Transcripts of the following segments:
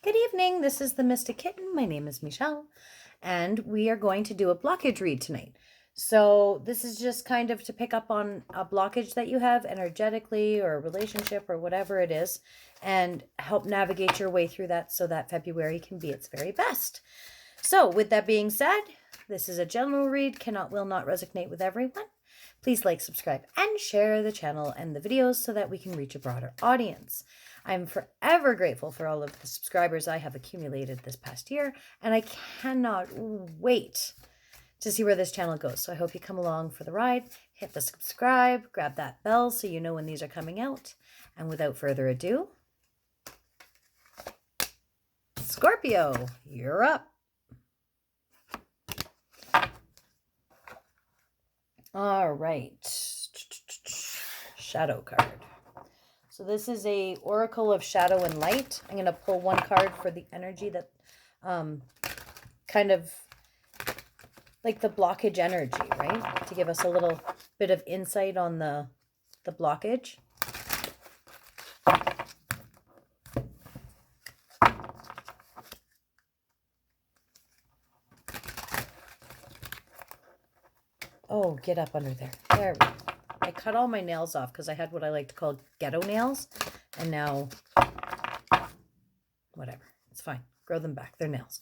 Good evening, this is the Mystic Kitten. My name is Mechelle, and we are going to do a blockage read tonight. So this is just kind of to pick up on a blockage that you have energetically or a relationship or whatever it is, and help navigate your way through that so that February can be its very best. So with that being said, this is a general read, will not resonate with everyone. Please like, subscribe, and share the channel and the videos so that we can reach a broader audience. I'm forever grateful for all of the subscribers I have accumulated this past year, and I cannot wait to see where this channel goes. So I hope you come along for the ride. Hit the subscribe, grab that bell so you know when these are coming out. And without further ado, Scorpio, you're up. All right. Shadow card. So this is a Oracle of Shadow and Light. I'm going to pull one card for the energy that kind of like the blockage energy, right? To give us a little bit of insight on the blockage. Oh, get up under there. There we go. I cut all my nails off because I had what I like to call ghetto nails. And now, whatever. It's fine. Grow them back. They're nails.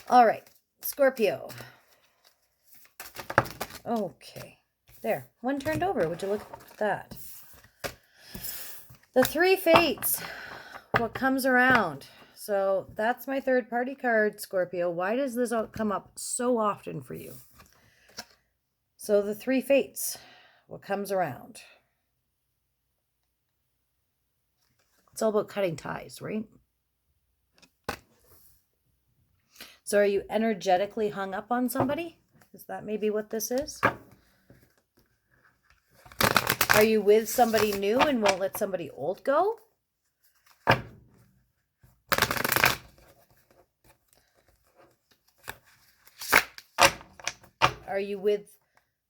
All right. Scorpio. Okay. There. One turned over. Would you look at that? The Three Fates. What comes around? So that's my third party card, Scorpio. Why does this come up so often for you? So the Three Fates. What comes around? It's all about cutting ties, right? So are you energetically hung up on somebody? Is that maybe what this is? Are you with somebody new and won't let somebody old go? Are you with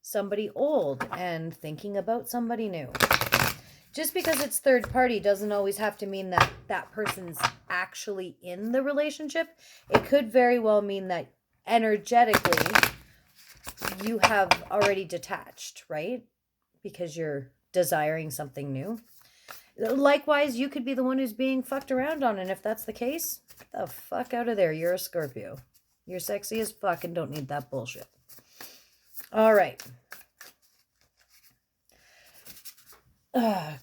somebody old and thinking about somebody new? Just because it's third party doesn't always have to mean that that person's actually in the relationship. It could very well mean that energetically you have already detached, right? Because you're desiring something new. Likewise, you could be the one who's being fucked around on, and if that's the case, get the fuck out of there. You're a Scorpio. You're sexy as fuck and don't need that bullshit. All right.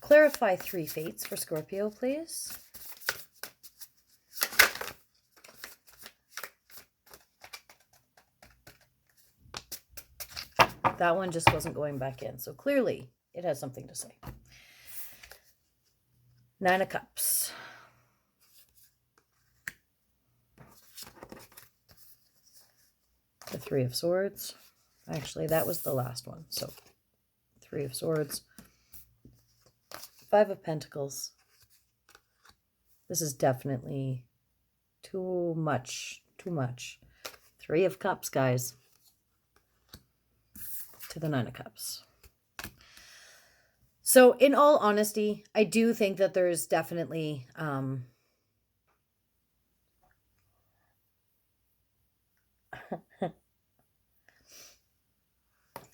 Clarify Three Fates for Scorpio, please. That one just wasn't going back in, so clearly it has something to say. Nine of Cups. The Three of Swords. Actually, that was the last one. So, Three of Swords. Five of Pentacles. This is definitely too much. Too much. Three of Cups, guys. To the Nine of Cups. So, in all honesty, I do think that there's definitely...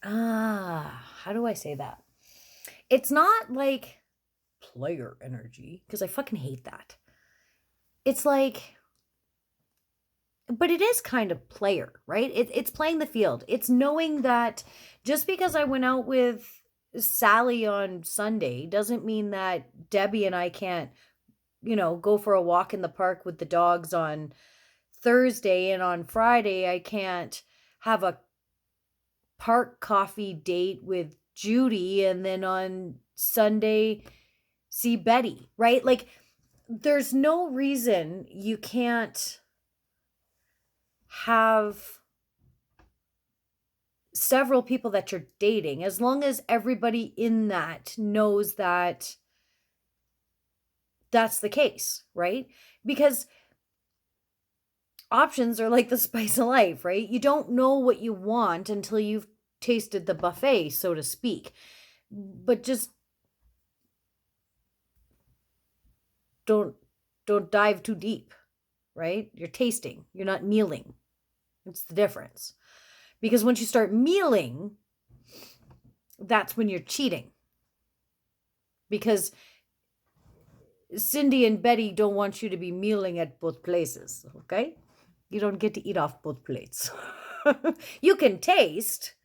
how do I say that? It's not like player energy, because I fucking hate that. It's like, but it is kind of player, right? It's playing the field. It's knowing that just because I went out with Sally on Sunday doesn't mean that Debbie and I can't, go for a walk in the park with the dogs on Thursday, and on Friday I can't have a park coffee date with Judy, and then on Sunday see Betty, right? Like, there's no reason you can't have several people that you're dating, as long as everybody in that knows that that's the case, right? Because options are like the spice of life, right? You don't know what you want until you've tasted the buffet, so to speak. But just don't dive too deep. right? You're tasting. You're not mealing. It's the difference. Because once you start mealing, that's when you're cheating. Because Cindy and Betty don't want you to be mealing at both places, okay? You don't get to eat off both plates. You can taste.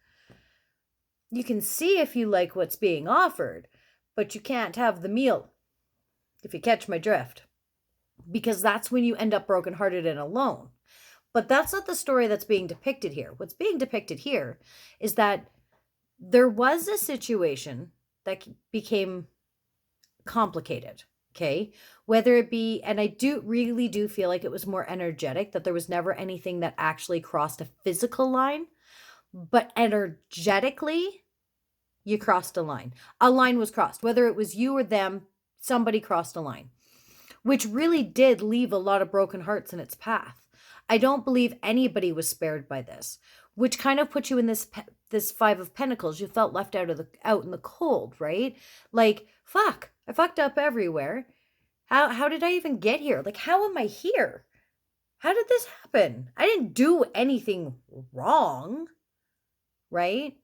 You can see if you like what's being offered, but you can't have the meal, if you catch my drift. Because that's when you end up brokenhearted and alone. But that's not the story that's being depicted here. What's being depicted here is that there was a situation that became complicated, okay? Whether it be, and I really do feel like it was more energetic, that there was never anything that actually crossed a physical line, but energetically, you crossed a line. A line was crossed. Whether it was you or them, somebody crossed a line, which really did leave a lot of broken hearts in its path. I don't believe anybody was spared by this, which kind of put you in this Five of Pentacles. You felt left out in the cold, right? Like, fuck, I fucked up everywhere. How did I even get here? Like, how am I here? How did this happen? I didn't do anything wrong, right?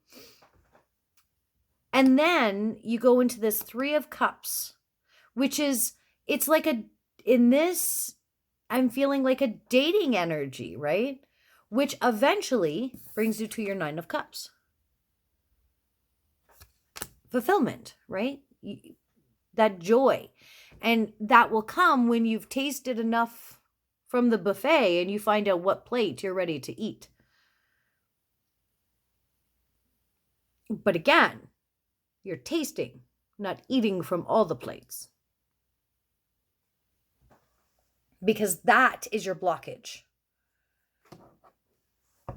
And then you go into this Three of Cups, which is, it's like I'm feeling like a dating energy, right? Which eventually brings you to your Nine of Cups. Fulfillment, right? That joy. And that will come when you've tasted enough from the buffet and you find out what plate you're ready to eat. But again, you're tasting, not eating from all the plates. Because that is your blockage.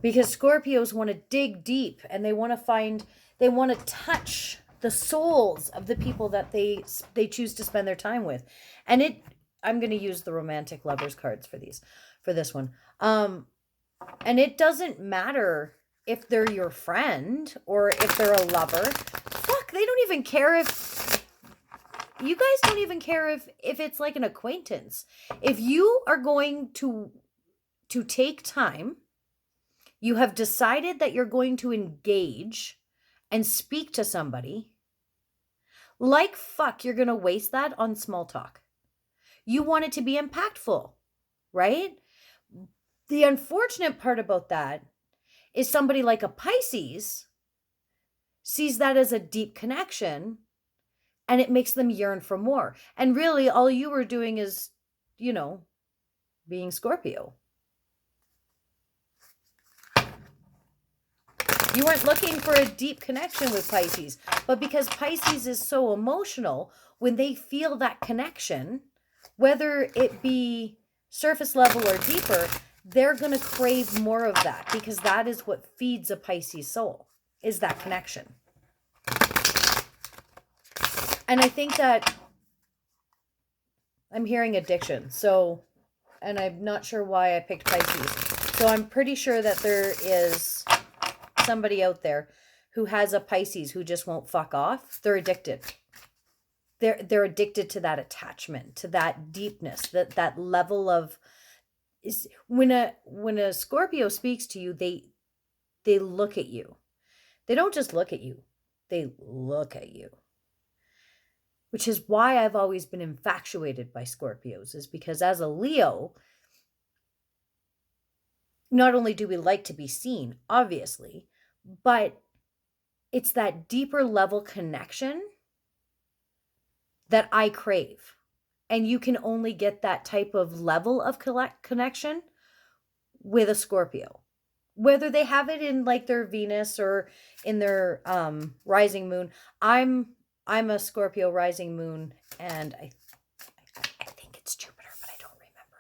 Because Scorpios want to dig deep and they want to touch the souls of the people that they choose to spend their time with. And I'm going to use the romantic lovers cards for this one. And it doesn't matter if they're your friend or if they're a lover. Fuck, they don't even care if you guys don't even care if it's like an acquaintance. If you are going to take time, you have decided that you're going to engage and speak to somebody, like fuck, you're going to waste that on small talk. You want it to be impactful, right? The unfortunate part about that is somebody like a Pisces sees that as a deep connection and it makes them yearn for more. And really all you were doing is, being Scorpio. You weren't looking for a deep connection with Pisces, but because Pisces is so emotional, when they feel that connection, whether it be surface level or deeper, they're going to crave more of that because that is what feeds a Pisces soul, is that connection. And I think that I'm hearing addiction. So, and I'm not sure why I picked Pisces. So I'm pretty sure that there is somebody out there who has a Pisces who just won't fuck off. They're addicted. They're addicted to that attachment, to that deepness, that level of when a Scorpio speaks to you, they look at you. They don't just look at you. They look at you. Which is why I've always been infatuated by Scorpios, is because as a Leo, not only do we like to be seen, obviously, but it's that deeper level connection that I crave. And you can only get that type of level of connection with a Scorpio. Whether they have it in like their Venus or in their rising moon. I'm a Scorpio rising moon, and I think it's Jupiter, but I don't remember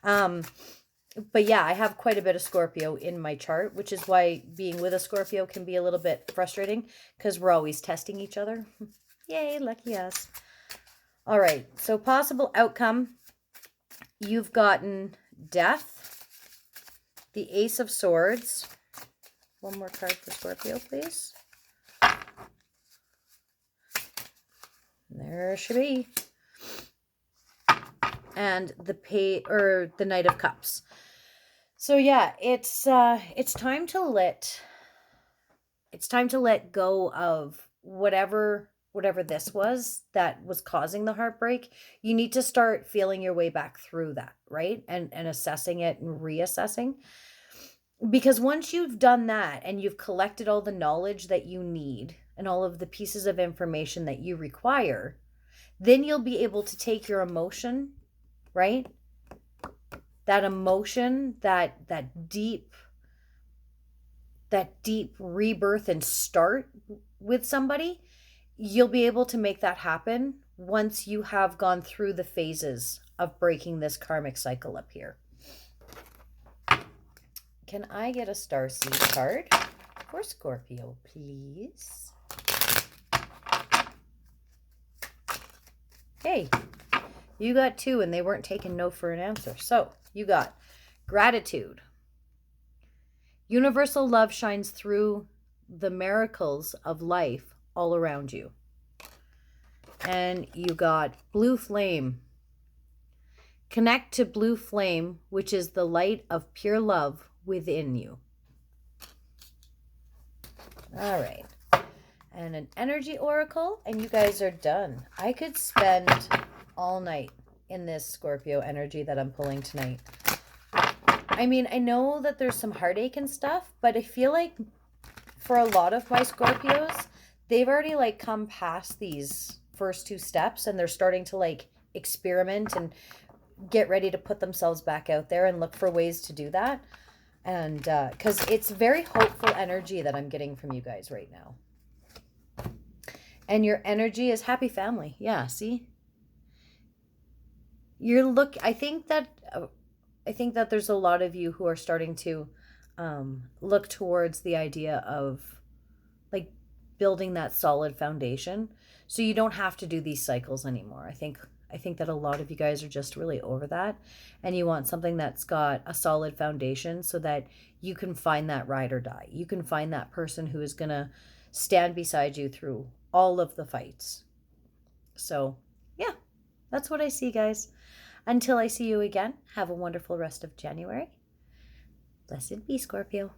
100%. Sorry. But yeah, I have quite a bit of Scorpio in my chart, which is why being with a Scorpio can be a little bit frustrating because we're always testing each other. Yay, lucky us. All right, so possible outcome. You've gotten Death, the Ace of Swords. One more card for Scorpio, please. There should be. and the Knight of Cups. So yeah, it's time to let go of whatever this was that was causing the heartbreak. You need to start feeling your way back through that, right? And assessing it and reassessing. Because once you've done that and you've collected all the knowledge that you need and all of the pieces of information that you require, then you'll be able to take your emotion, right? That emotion, that deep rebirth and start with somebody, you'll be able to make that happen once you have gone through the phases of breaking this karmic cycle up here. Can I get a starseed card for Scorpio, please? Hey, you got 2 and they weren't taking no for an answer. So you got gratitude. Universal love shines through the miracles of life all around you. And you got blue flame. Connect to blue flame, which is the light of pure love within you. All right. And an energy oracle, and you guys are done. I could spend all night in this Scorpio energy that I'm pulling tonight. I mean, I know that there's some heartache and stuff, but I feel like for a lot of my Scorpios, they've already like come past these first 2 steps and they're starting to like experiment and get ready to put themselves back out there and look for ways to do that. And because it's very hopeful energy that I'm getting from you guys right now. And your energy is happy family. Yeah, see? I think that there's a lot of you who are starting to look towards the idea of like building that solid foundation, so you don't have to do these cycles anymore. I think that a lot of you guys are just really over that, and you want something that's got a solid foundation so that you can find that ride or die. You can find that person who is going to stand beside you through all of the fights. So, yeah, that's what I see, guys. Until I see you again, have a wonderful rest of January. Blessed be, Scorpio.